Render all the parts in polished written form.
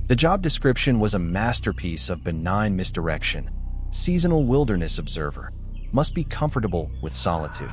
The job description was a masterpiece of benign misdirection. Seasonal wilderness observer. Must be comfortable with solitude.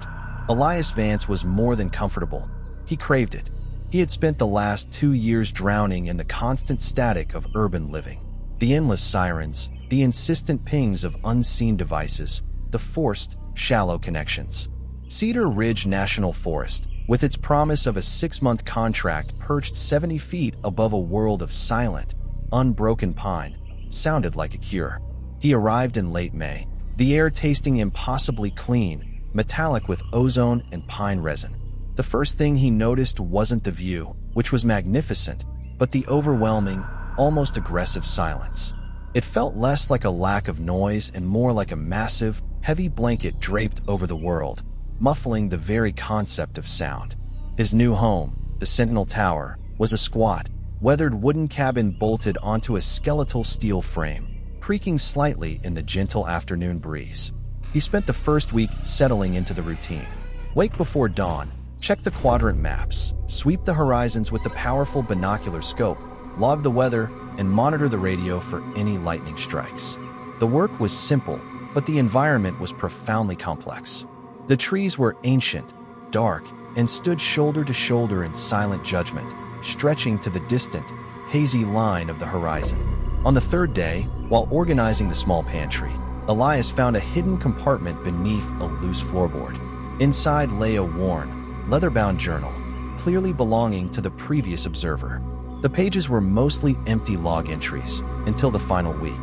Elias Vance was more than comfortable. He craved it. He had spent the last 2 years drowning in the constant static of urban living. The endless sirens, the insistent pings of unseen devices, the forced, shallow connections. Cedar Ridge National Forest, with its promise of a 6-month contract perched 70 feet above a world of silent, unbroken pine, sounded like a cure. He arrived in late May, the air tasting impossibly clean, metallic with ozone and pine resin. The first thing he noticed wasn't the view, which was magnificent, but the overwhelming, almost aggressive silence. It felt less like a lack of noise and more like a massive, heavy blanket draped over the world, muffling the very concept of sound. His new home, the Sentinel Tower, was a squat, weathered wooden cabin bolted onto a skeletal steel frame, creaking slightly in the gentle afternoon breeze. He spent the first week settling into the routine. Wake before dawn, check the quadrant maps, sweep the horizons with the powerful binocular scope, log the weather, and monitor the radio for any lightning strikes. The work was simple, but the environment was profoundly complex. The trees were ancient, dark, and stood shoulder to shoulder in silent judgment, stretching to the distant, hazy line of the horizon. On the third day, while organizing the small pantry, Elias found a hidden compartment beneath a loose floorboard. Inside lay a worn, leather-bound journal, clearly belonging to the previous observer. The pages were mostly empty log entries, until the final week.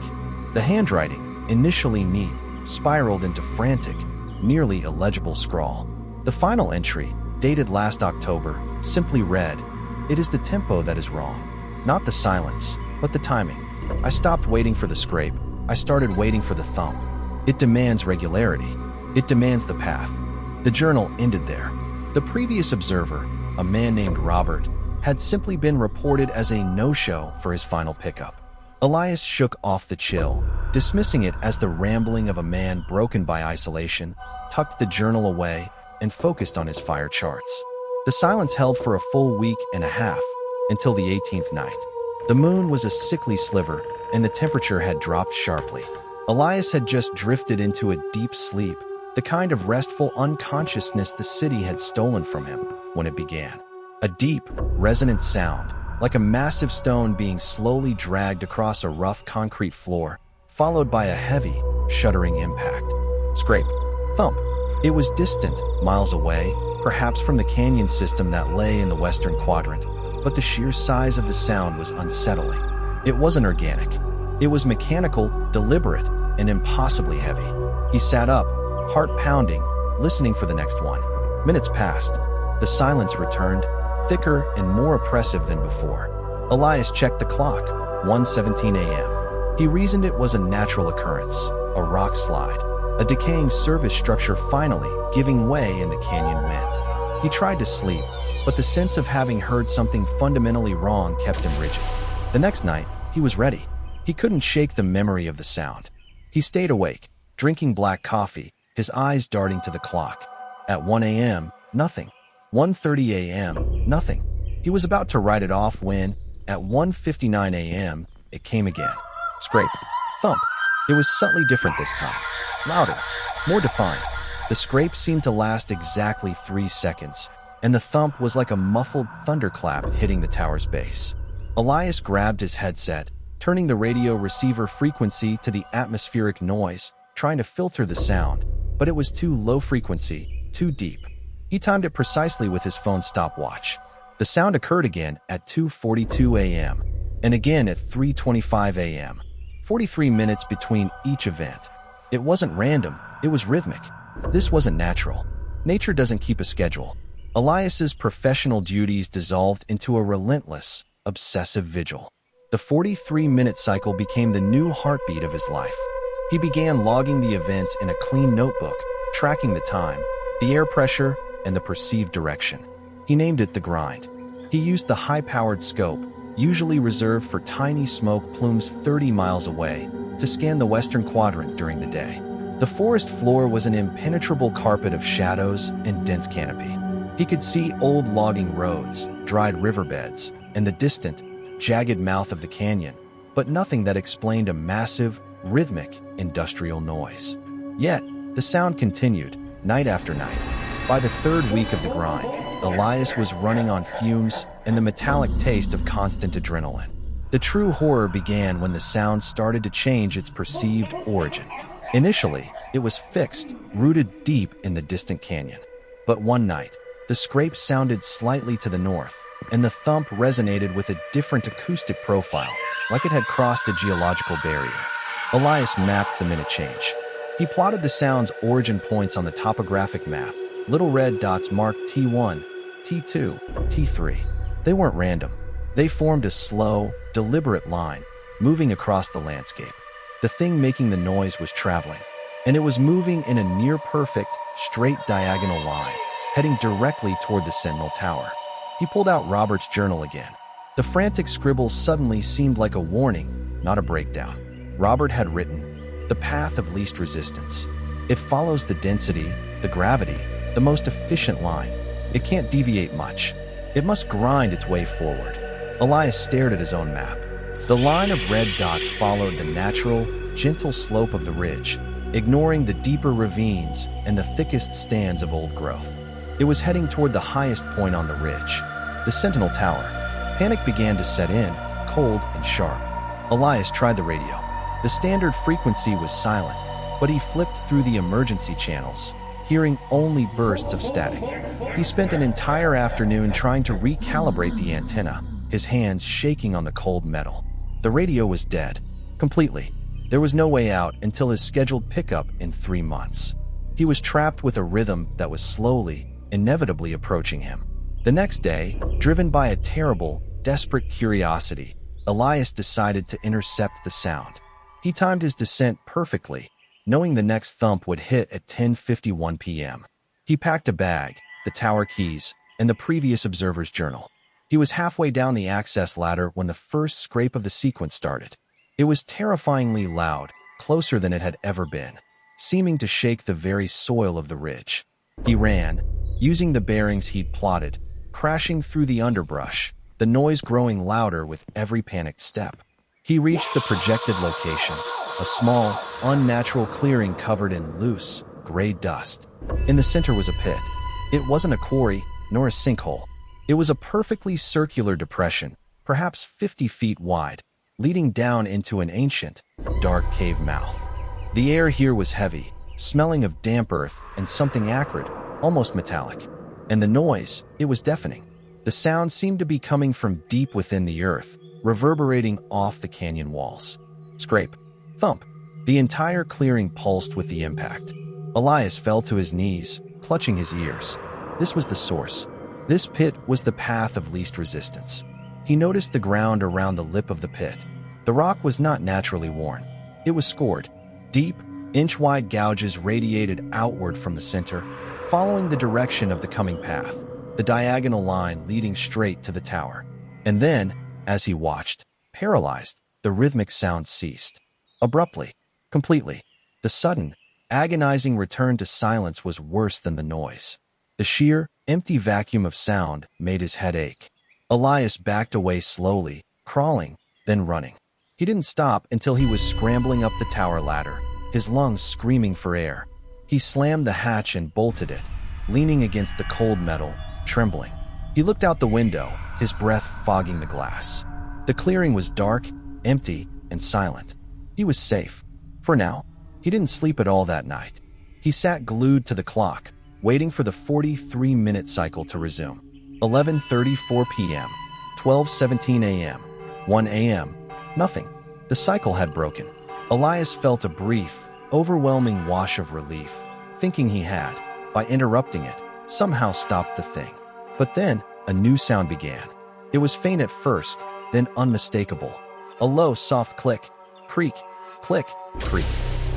The handwriting, initially neat, spiraled into frantic, nearly illegible scrawl. The final entry, dated last October, simply read, "It is the tempo that is wrong. Not the silence, but the timing. I stopped waiting for the scrape. I started waiting for the thump. It demands regularity. It demands the path." The journal ended there. The previous observer, a man named Robert, had simply been reported as a no-show for his final pickup. Elias shook off the chill, dismissing it as the rambling of a man broken by isolation, tucked the journal away, and focused on his fire charts. The silence held for a full week and a half, until the 18th night. The moon was a sickly sliver, and the temperature had dropped sharply. Elias had just drifted into a deep sleep, the kind of restful unconsciousness the city had stolen from him, when it began. A deep, resonant sound, like a massive stone being slowly dragged across a rough concrete floor, followed by a heavy, shuddering impact. Scrape. Thump. It was distant, miles away, perhaps from the canyon system that lay in the western quadrant, but the sheer size of the sound was unsettling. It wasn't organic. It was mechanical, deliberate, and impossibly heavy. He sat up, heart pounding, listening for the next one. Minutes passed. The silence returned, thicker and more oppressive than before. Elias checked the clock, 1:17 a.m. He reasoned it was a natural occurrence, a rock slide, a decaying service structure finally giving way in the canyon wind. He tried to sleep, but the sense of having heard something fundamentally wrong kept him rigid. The next night, he was ready. He couldn't shake the memory of the sound. He stayed awake, drinking black coffee, his eyes darting to the clock. At 1 a.m., nothing. 1:30 a.m., nothing. He was about to write it off when, at 1:59 a.m., it came again. Scrape. Thump. It was subtly different this time. Louder. More defined. The scrape seemed to last exactly 3 seconds, and the thump was like a muffled thunderclap hitting the tower's base. Elias grabbed his headset, turning the radio receiver frequency to the atmospheric noise, trying to filter the sound, but it was too low frequency, too deep. He timed it precisely with his phone's stopwatch. The sound occurred again at 2:42 a.m. and again at 3:25 a.m. 43 minutes between each event. It wasn't random, it was rhythmic. This wasn't natural. Nature doesn't keep a schedule. Elias's professional duties dissolved into a relentless, obsessive vigil. The 43-minute cycle became the new heartbeat of his life. He began logging the events in a clean notebook, tracking the time, the air pressure, and the perceived direction. He named it the grind. He used the high-powered scope, usually reserved for tiny smoke plumes 30 miles away, to scan the western quadrant during the day. The forest floor was an impenetrable carpet of shadows and dense canopy. He could see old logging roads, dried riverbeds, and the distant, jagged mouth of the canyon, but nothing that explained a massive, rhythmic, industrial noise. Yet, the sound continued, night after night. By the third week of the grind, Elias was running on fumes and the metallic taste of constant adrenaline. The true horror began when the sound started to change its perceived origin. Initially, it was fixed, rooted deep in the distant canyon. But one night, the scrape sounded slightly to the north, and the thump resonated with a different acoustic profile, like it had crossed a geological barrier. Elias mapped the minute change. He plotted the sound's origin points on the topographic map, little red dots marked T1, T2, T3. They weren't random. They formed a slow, deliberate line, moving across the landscape. The thing making the noise was traveling, and it was moving in a near-perfect, straight diagonal line, heading directly toward the Sentinel Tower. He pulled out Robert's journal again. The frantic scribble suddenly seemed like a warning, not a breakdown. Robert had written, "The path of least resistance. It follows the density, the gravity, the most efficient line. It can't deviate much. It must grind its way forward." Elias stared at his own map. The line of red dots followed the natural, gentle slope of the ridge, ignoring the deeper ravines and the thickest stands of old growth. It was heading toward the highest point on the ridge, the Sentinel Tower. Panic began to set in, cold and sharp. Elias tried the radio. The standard frequency was silent, but he flipped through the emergency channels, hearing only bursts of static. He spent an entire afternoon trying to recalibrate the antenna, his hands shaking on the cold metal. The radio was dead, completely. There was no way out until his scheduled pickup in 3 months. He was trapped with a rhythm that was slowly, inevitably approaching him. The next day, driven by a terrible, desperate curiosity, Elias decided to intercept the sound. He timed his descent perfectly, knowing the next thump would hit at 10:51 p.m. He packed a bag, the tower keys, and the previous observer's journal. He was halfway down the access ladder when the first scrape of the sequence started. It was terrifyingly loud, closer than it had ever been, seeming to shake the very soil of the ridge. He ran, using the bearings he'd plotted, crashing through the underbrush, the noise growing louder with every panicked step. He reached the projected location, a small, unnatural clearing covered in loose, gray dust. In the center was a pit. It wasn't a quarry, nor a sinkhole. It was a perfectly circular depression, perhaps 50 feet wide, leading down into an ancient, dark cave mouth. The air here was heavy, smelling of damp earth and something acrid, almost metallic. And the noise, it was deafening. The sound seemed to be coming from deep within the earth, reverberating off the canyon walls. Scrape. Thump. The entire clearing pulsed with the impact. Elias fell to his knees, clutching his ears. This was the source. This pit was the path of least resistance. He noticed the ground around the lip of the pit. The rock was not naturally worn. It was scored. Deep, inch-wide gouges radiated outward from the center, following the direction of the coming path, the diagonal line leading straight to the tower. And then, as he watched, paralyzed, the rhythmic sound ceased. Abruptly, completely. The sudden, agonizing return to silence was worse than the noise. The sheer, empty vacuum of sound made his head ache. Elias backed away slowly, crawling, then running. He didn't stop until he was scrambling up the tower ladder, his lungs screaming for air. He slammed the hatch and bolted it, leaning against the cold metal, trembling. He looked out the window, his breath fogging the glass. The clearing was dark, empty, and silent. He was safe. For now. He didn't sleep at all that night. He sat glued to the clock, waiting for the 43-minute cycle to resume. 11:34 p.m., 12:17 a.m., 1 a.m., nothing. The cycle had broken. Elias felt a brief, overwhelming wash of relief, thinking he had, by interrupting it, somehow stopped the thing. But then, a new sound began. It was faint at first, then unmistakable. A low, soft click, creak, click, creak.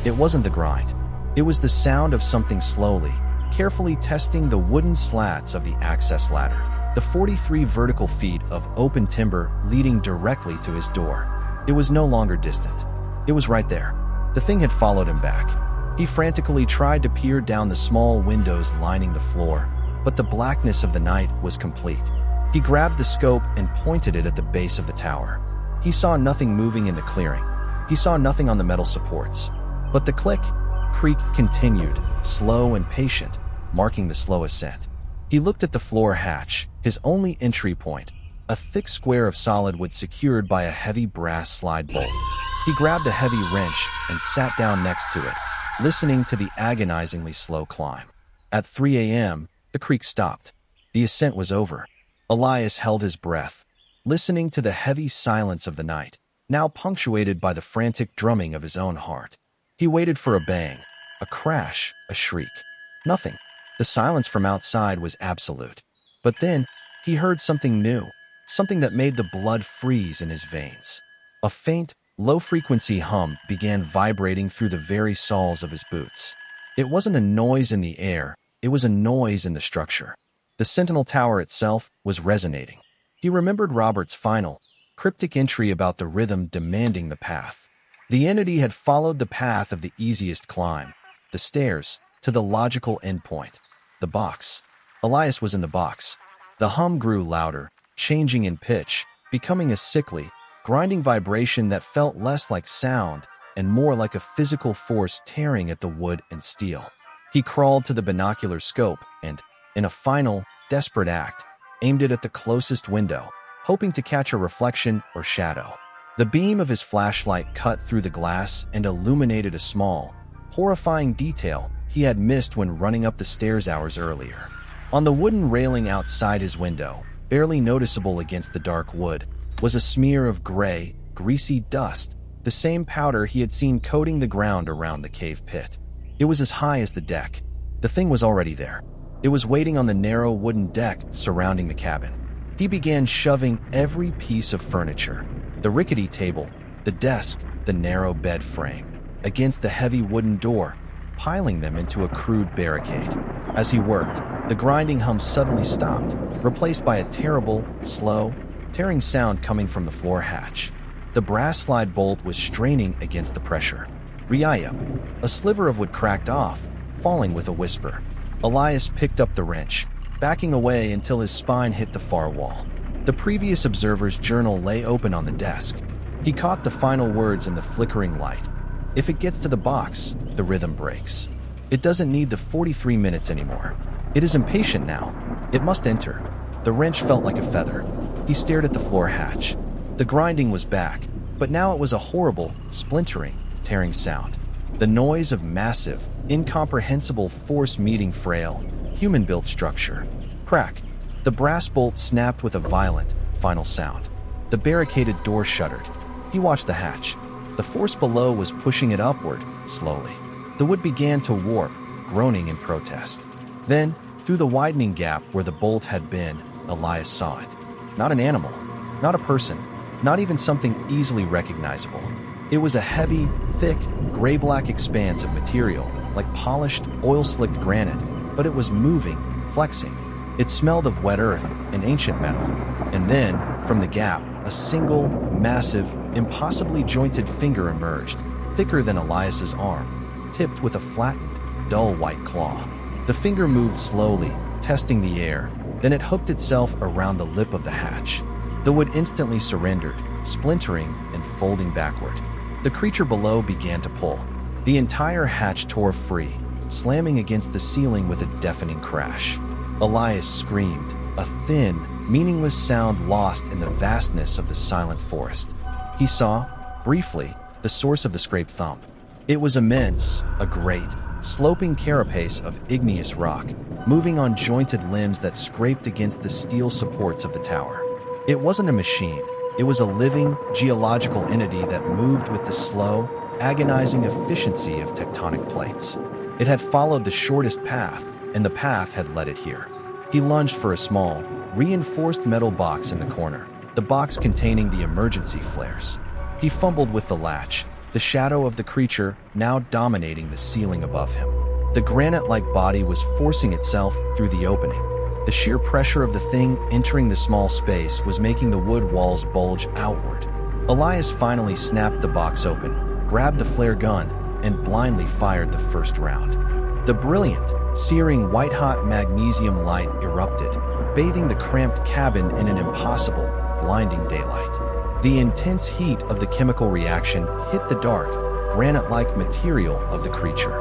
It wasn't the grind. It was the sound of something slowly, carefully testing the wooden slats of the access ladder, the 43 vertical feet of open timber leading directly to his door. It was no longer distant. It was right there. The thing had followed him back. He frantically tried to peer down the small windows lining the floor, but the blackness of the night was complete. He grabbed the scope and pointed it at the base of the tower. He saw nothing moving in the clearing. He saw nothing on the metal supports. But the creak continued, slow and patient, marking the slow ascent. He looked at the floor hatch, his only entry point, a thick square of solid wood secured by a heavy brass slide bolt. He grabbed a heavy wrench and sat down next to it, listening to the agonizingly slow climb. At 3 a.m., the creak stopped. The ascent was over. Elias held his breath, listening to the heavy silence of the night, now punctuated by the frantic drumming of his own heart. He waited for a bang, a crash, a shriek. Nothing. The silence from outside was absolute. But then, he heard something new, something that made the blood freeze in his veins. A faint, low-frequency hum began vibrating through the very soles of his boots. It wasn't a noise in the air, it was a noise in the structure. The Sentinel Tower itself was resonating. He remembered Robert's final, cryptic entry about the rhythm demanding the path. The entity had followed the path of the easiest climb, the stairs, to the logical endpoint. The box. Elias was in the box. The hum grew louder, changing in pitch, becoming a sickly, grinding vibration that felt less like sound and more like a physical force tearing at the wood and steel. He crawled to the binocular scope and, in a final, desperate act, aimed it at the closest window, hoping to catch a reflection or shadow. The beam of his flashlight cut through the glass and illuminated a small, horrifying detail he had missed when running up the stairs hours earlier. On the wooden railing outside his window, barely noticeable against the dark wood, was a smear of gray, greasy dust, the same powder he had seen coating the ground around the cave pit. It was as high as the deck. The thing was already there. It was waiting on the narrow wooden deck surrounding the cabin. He began shoving every piece of furniture, the rickety table, the desk, the narrow bed frame, against the heavy wooden door, piling them into a crude barricade. As he worked, the grinding hum suddenly stopped, replaced by a terrible, slow, tearing sound coming from the floor hatch. The brass slide bolt was straining against the pressure. Re-up. A sliver of wood cracked off, falling with a whisper. Elias picked up the wrench, backing away until his spine hit the far wall. The previous observer's journal lay open on the desk. He caught the final words in the flickering light. If it gets to the box, the rhythm breaks. It doesn't need the 43 minutes anymore. It is impatient now. It must enter. The wrench felt like a feather. He stared at the floor hatch. The grinding was back, but now it was a horrible, splintering, tearing sound. The noise of massive, incomprehensible force meeting frail, human-built structure. Crack. The brass bolt snapped with a violent, final sound. The barricaded door shuddered. He watched the hatch. The force below was pushing it upward, slowly. The wood began to warp, groaning in protest. Then, through the widening gap where the bolt had been, Elias saw it. Not an animal, not a person, not even something easily recognizable. It was a heavy, thick, gray-black expanse of material, like polished, oil-slicked granite, but it was moving, flexing. It smelled of wet earth and ancient metal. And then, from the gap, a single, massive, impossibly jointed finger emerged, thicker than Elias's arm, tipped with a flattened, dull white claw. The finger moved slowly, testing the air, then it hooked itself around the lip of the hatch. The wood instantly surrendered, splintering and folding backward. The creature below began to pull. The entire hatch tore free, slamming against the ceiling with a deafening crash. Elias screamed, a thin, meaningless sound lost in the vastness of the silent forest. He saw, briefly, the source of the scraped thump. It was immense, a great, sloping carapace of igneous rock, moving on jointed limbs that scraped against the steel supports of the tower. It wasn't a machine. It was a living, geological entity that moved with the slow, agonizing efficiency of tectonic plates. It had followed the shortest path, and the path had led it here. He lunged for a small, reinforced metal box in the corner, the box containing the emergency flares. He fumbled with the latch, the shadow of the creature now dominating the ceiling above him. The granite-like body was forcing itself through the opening. The sheer pressure of the thing entering the small space was making the wood walls bulge outward. Elias finally snapped the box open, grabbed the flare gun, and blindly fired the first round. The brilliant, searing white-hot magnesium light erupted, bathing the cramped cabin in an impossible, blinding daylight. The intense heat of the chemical reaction hit the dark, granite-like material of the creature.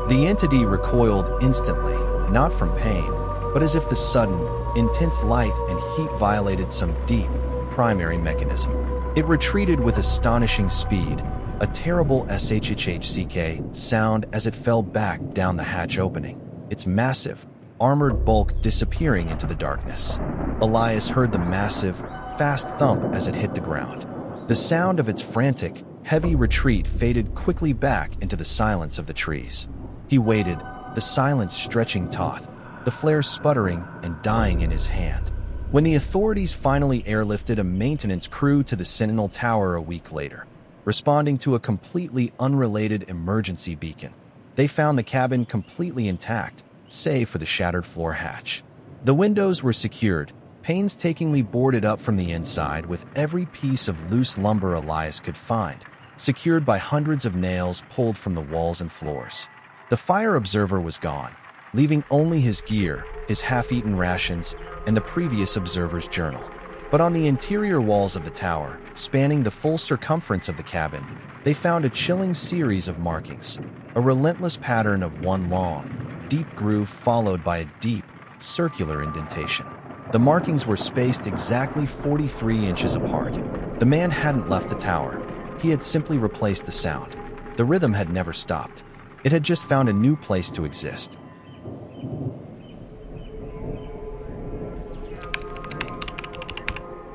The entity recoiled instantly, not from pain, but as if the sudden, intense light and heat violated some deep, primary mechanism. It retreated with astonishing speed, a terrible shhhck sound as it fell back down the hatch opening, its massive, armored bulk disappearing into the darkness. Elias heard the massive, fast thump as it hit the ground. The sound of its frantic, heavy retreat faded quickly back into the silence of the trees. He waited, the silence stretching taut, the flare sputtering and dying in his hand. When the authorities finally airlifted a maintenance crew to the Sentinel Tower a week later, responding to a completely unrelated emergency beacon, they found the cabin completely intact, save for the shattered floor hatch. The windows were secured, painstakingly boarded up from the inside with every piece of loose lumber Elias could find, secured by hundreds of nails pulled from the walls and floors. The fire observer was gone, leaving only his gear, his half-eaten rations, and the previous observer's journal. But on the interior walls of the tower, spanning the full circumference of the cabin, they found a chilling series of markings, a relentless pattern of one long, deep groove followed by a deep, circular indentation. The markings were spaced exactly 43 inches apart. The man hadn't left the tower. He had simply replaced the sound. The rhythm had never stopped. It had just found a new place to exist.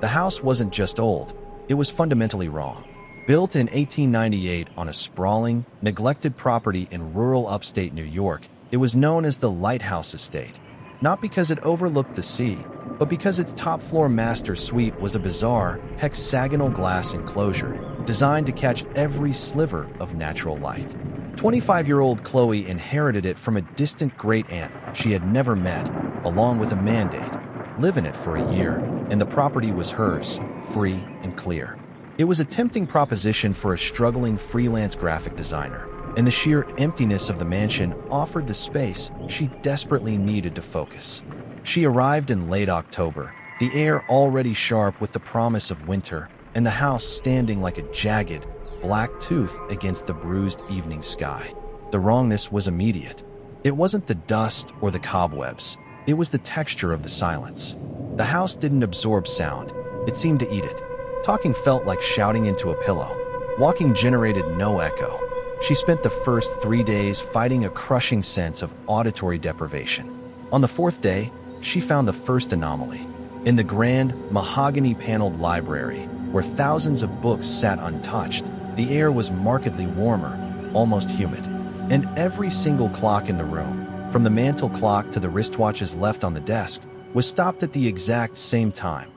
The house wasn't just old, it was fundamentally wrong. Built in 1898 on a sprawling, neglected property in rural upstate New York, it was known as the Lighthouse Estate. Not because it overlooked the sea, but because its top-floor master suite was a bizarre, hexagonal glass enclosure designed to catch every sliver of natural light. 25-year-old Chloe inherited it from a distant great-aunt she had never met, along with a mandate. Live in it for a year, and the property was hers, free and clear. It was a tempting proposition for a struggling freelance graphic designer, and the sheer emptiness of the mansion offered the space she desperately needed to focus. She arrived in late October, the air already sharp with the promise of winter, and the house standing like a jagged, black tooth against the bruised evening sky. The wrongness was immediate. It wasn't the dust or the cobwebs. It was the texture of the silence. The house didn't absorb sound. It seemed to eat it. Talking felt like shouting into a pillow. Walking generated no echo. She spent the first 3 days fighting a crushing sense of auditory deprivation. On the fourth day, she found the first anomaly. In the grand, mahogany-paneled library, where thousands of books sat untouched, the air was markedly warmer, almost humid. And every single clock in the room, from the mantel clock to the wristwatches left on the desk, was stopped at the exact same time,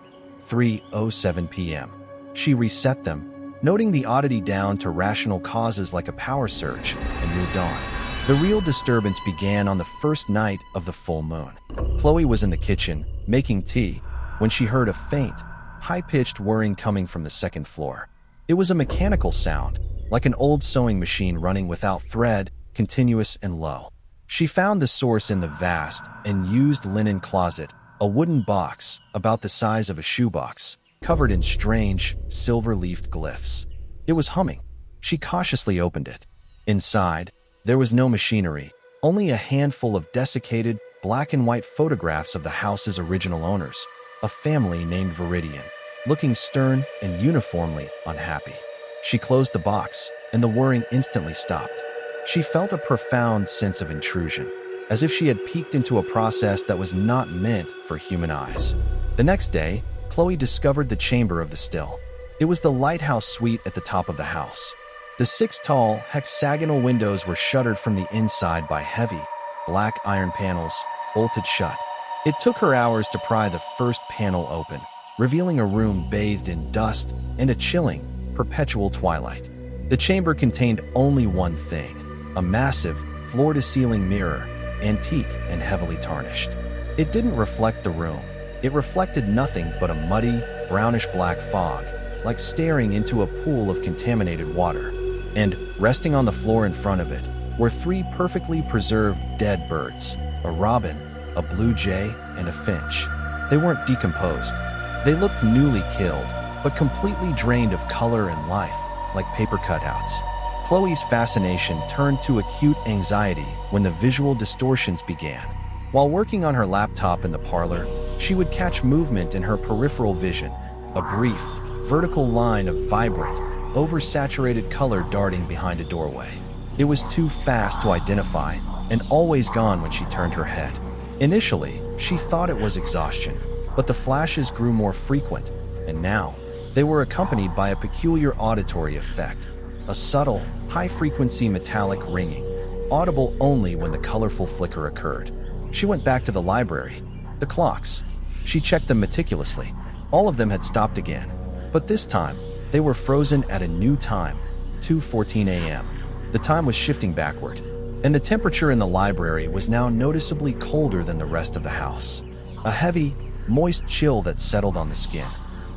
3:07 p.m. She reset them, noting the oddity down to rational causes like a power surge, and moved on. The real disturbance began on the first night of the full moon. Chloe was in the kitchen, making tea, when she heard a faint, high-pitched whirring coming from the second floor. It was a mechanical sound, like an old sewing machine running without thread, continuous and low. She found the source in the vast and used linen closet, a wooden box about the size of a shoebox, covered in strange, silver-leafed glyphs. It was humming. She cautiously opened it. Inside, there was no machinery, only a handful of desiccated, black-and-white photographs of the house's original owners, a family named Viridian, looking stern and uniformly unhappy. She closed the box, and the whirring instantly stopped. She felt a profound sense of intrusion, as if she had peeked into a process that was not meant for human eyes. The next day, Chloe discovered the chamber of the still. It was the lighthouse suite at the top of the house. The 6 tall, hexagonal windows were shuttered from the inside by heavy, black iron panels, bolted shut. It took her hours to pry the first panel open, revealing a room bathed in dust and a chilling, perpetual twilight. The chamber contained only one thing, a massive, floor-to-ceiling mirror, antique and heavily tarnished. It didn't reflect the room. It reflected nothing but a muddy, brownish-black fog, like staring into a pool of contaminated water. And, resting on the floor in front of it, were 3 perfectly preserved dead birds, a robin, a blue jay, and a finch. They weren't decomposed. They looked newly killed, but completely drained of color and life, like paper cutouts. Chloe's fascination turned to acute anxiety when the visual distortions began. While working on her laptop in the parlor, she would catch movement in her peripheral vision, a brief, vertical line of vibrant, oversaturated color darting behind a doorway. It was too fast to identify, and always gone when she turned her head. Initially, she thought it was exhaustion, but the flashes grew more frequent, and now, they were accompanied by a peculiar auditory effect, a subtle, high-frequency metallic ringing, audible only when the colorful flicker occurred. She went back to the library. The clocks. She checked them meticulously. All of them had stopped again, but this time, they were frozen at a new time, 2:14 a.m. The time was shifting backward, and the temperature in the library was now noticeably colder than the rest of the house. A heavy, moist chill that settled on the skin.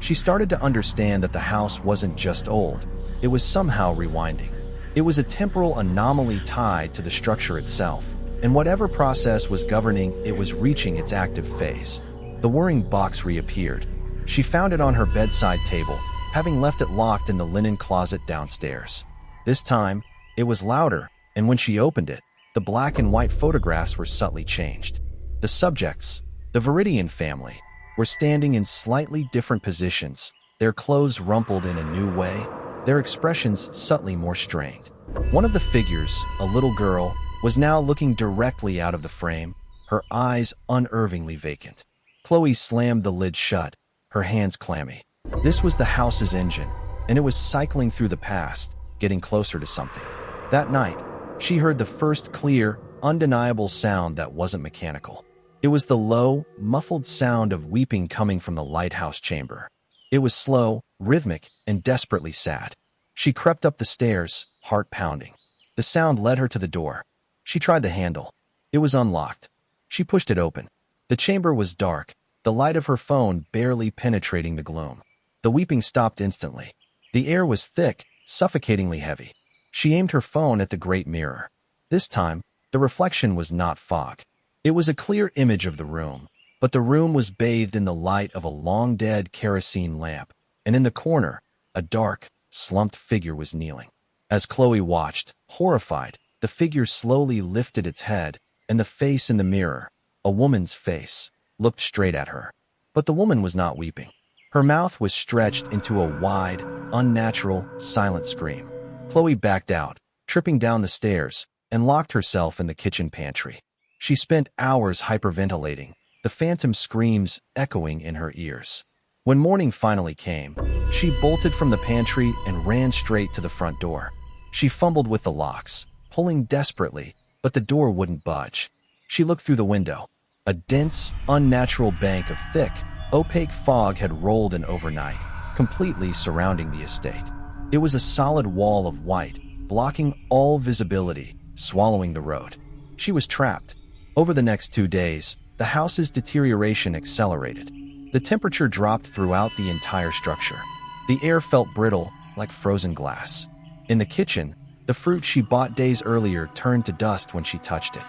She started to understand that the house wasn't just old, it was somehow rewinding. It was a temporal anomaly tied to the structure itself, and whatever process was governing it was reaching its active phase. The whirring box reappeared. She found it on her bedside table, having left it locked in the linen closet downstairs. This time, it was louder, and when she opened it, the black and white photographs were subtly changed. The subjects, the Viridian family, were standing in slightly different positions, their clothes rumpled in a new way, their expressions subtly more strained. One of the figures, a little girl, was now looking directly out of the frame, her eyes unervingly vacant. Chloe slammed the lid shut, her hands clammy. This was the house's engine, and it was cycling through the past, getting closer to something. That night, she heard the first clear, undeniable sound that wasn't mechanical. It was the low, muffled sound of weeping coming from the lighthouse chamber. It was slow, rhythmic, and desperately sad. She crept up the stairs, heart pounding. The sound led her to the door. She tried the handle. It was unlocked. She pushed it open. The chamber was dark, the light of her phone barely penetrating the gloom. The weeping stopped instantly. The air was thick, suffocatingly heavy. She aimed her phone at the great mirror. This time, the reflection was not fog. It was a clear image of the room, but the room was bathed in the light of a long-dead kerosene lamp, and in the corner, a dark, slumped figure was kneeling. As Chloe watched, horrified, the figure slowly lifted its head, and the face in the mirror, a woman's face, looked straight at her. But the woman was not weeping. Her mouth was stretched into a wide, unnatural, silent scream. Chloe backed out, tripping down the stairs, and locked herself in the kitchen pantry. She spent hours hyperventilating, the phantom screams echoing in her ears. When morning finally came, she bolted from the pantry and ran straight to the front door. She fumbled with the locks, pulling desperately, but the door wouldn't budge. She looked through the window. A dense, unnatural bank of thick, opaque fog had rolled in overnight, completely surrounding the estate. It was a solid wall of white, blocking all visibility, swallowing the road. She was trapped. Over the next 2 days, the house's deterioration accelerated. The temperature dropped throughout the entire structure. The air felt brittle, like frozen glass. In the kitchen, the fruit she bought days earlier turned to dust when she touched it.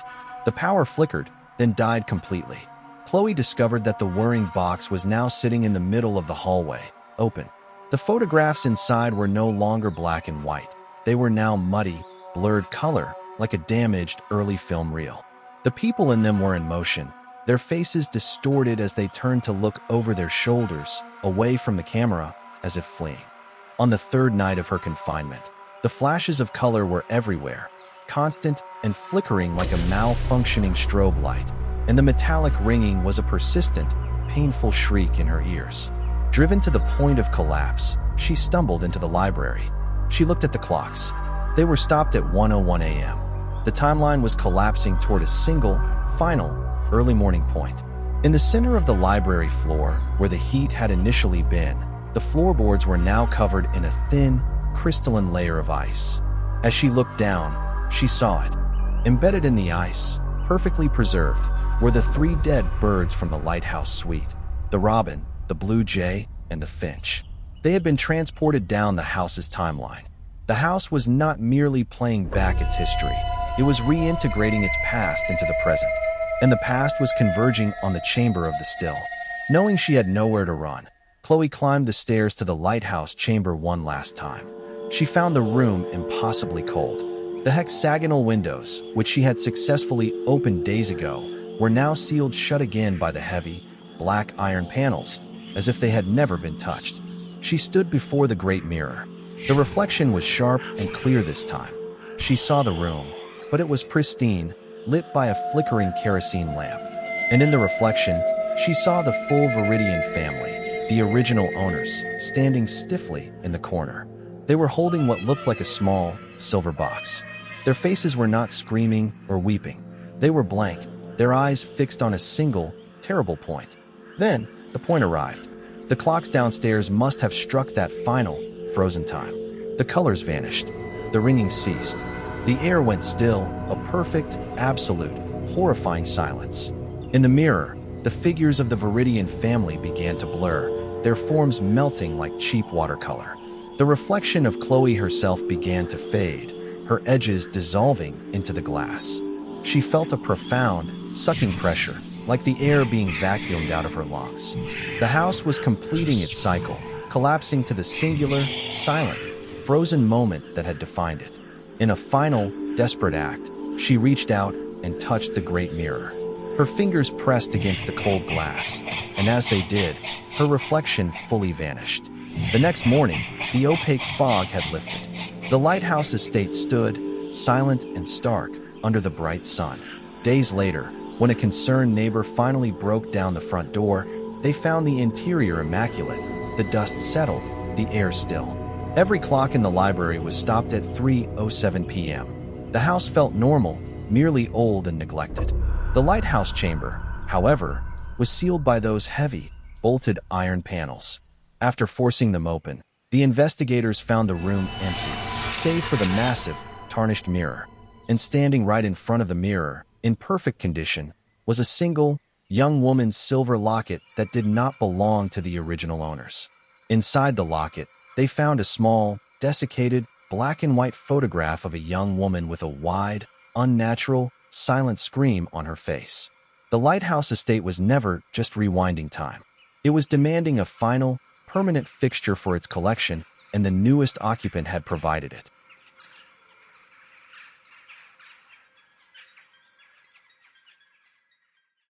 The power flickered, then died completely. Chloe discovered that the whirring box was now sitting in the middle of the hallway, open. The photographs inside were no longer black and white. They were now muddy, blurred color, like a damaged early film reel. The people in them were in motion, their faces distorted as they turned to look over their shoulders, away from the camera, as if fleeing. On the third night of her confinement, the flashes of color were everywhere, constant and flickering like a malfunctioning strobe light, and the metallic ringing was a persistent, painful shriek in her ears. Driven to the point of collapse, she stumbled into the library. She looked at the clocks. They were stopped at 1:01 a.m. The timeline was collapsing toward a single, final, early morning point. In the center of the library floor, where the heat had initially been, the floorboards were now covered in a thin, crystalline layer of ice. As she looked down, she saw it. Embedded in the ice, perfectly preserved, were the 3 dead birds from the lighthouse suite: the robin, the blue jay, and the finch. They had been transported down the house's timeline. The house was not merely playing back its history, it was reintegrating its past into the present. And the past was converging on the chamber of the still. Knowing she had nowhere to run, Chloe climbed the stairs to the lighthouse chamber one last time. She found the room impossibly cold. The hexagonal windows, which she had successfully opened days ago, were now sealed shut again by the heavy, black iron panels, as if they had never been touched. She stood before the great mirror. The reflection was sharp and clear this time. She saw the room, but it was pristine, lit by a flickering kerosene lamp. And in the reflection, she saw the full Viridian family, the original owners, standing stiffly in the corner. They were holding what looked like a small, silver box. Their faces were not screaming or weeping. They were blank, their eyes fixed on a single, terrible point. Then, the point arrived. The clocks downstairs must have struck that final, frozen time. The colors vanished. The ringing ceased. The air went still, a perfect, absolute, horrifying silence. In the mirror, the figures of the Viridian family began to blur, their forms melting like cheap watercolor. The reflection of Chloe herself began to fade, her edges dissolving into the glass. She felt a profound, sucking pressure, like the air being vacuumed out of her lungs. The house was completing its cycle, collapsing to the singular, silent, frozen moment that had defined it. In a final, desperate act, she reached out and touched the great mirror. Her fingers pressed against the cold glass, and as they did, her reflection fully vanished. The next morning, the opaque fog had lifted. The lighthouse estate stood, silent and stark, under the bright sun. Days later, when a concerned neighbor finally broke down the front door, they found the interior immaculate, the dust settled, the air still. Every clock in the library was stopped at 3:07 p.m. The house felt normal, merely old and neglected. The lighthouse chamber, however, was sealed by those heavy, bolted iron panels. After forcing them open, the investigators found the room empty, save for the massive, tarnished mirror. And standing right in front of the mirror, in perfect condition, was a single, young woman's silver locket that did not belong to the original owners. Inside the locket, they found a small, desiccated, black and white photograph of a young woman with a wide, unnatural, silent scream on her face. The lighthouse estate was never just rewinding time. It was demanding a final, permanent fixture for its collection, and the newest occupant had provided it.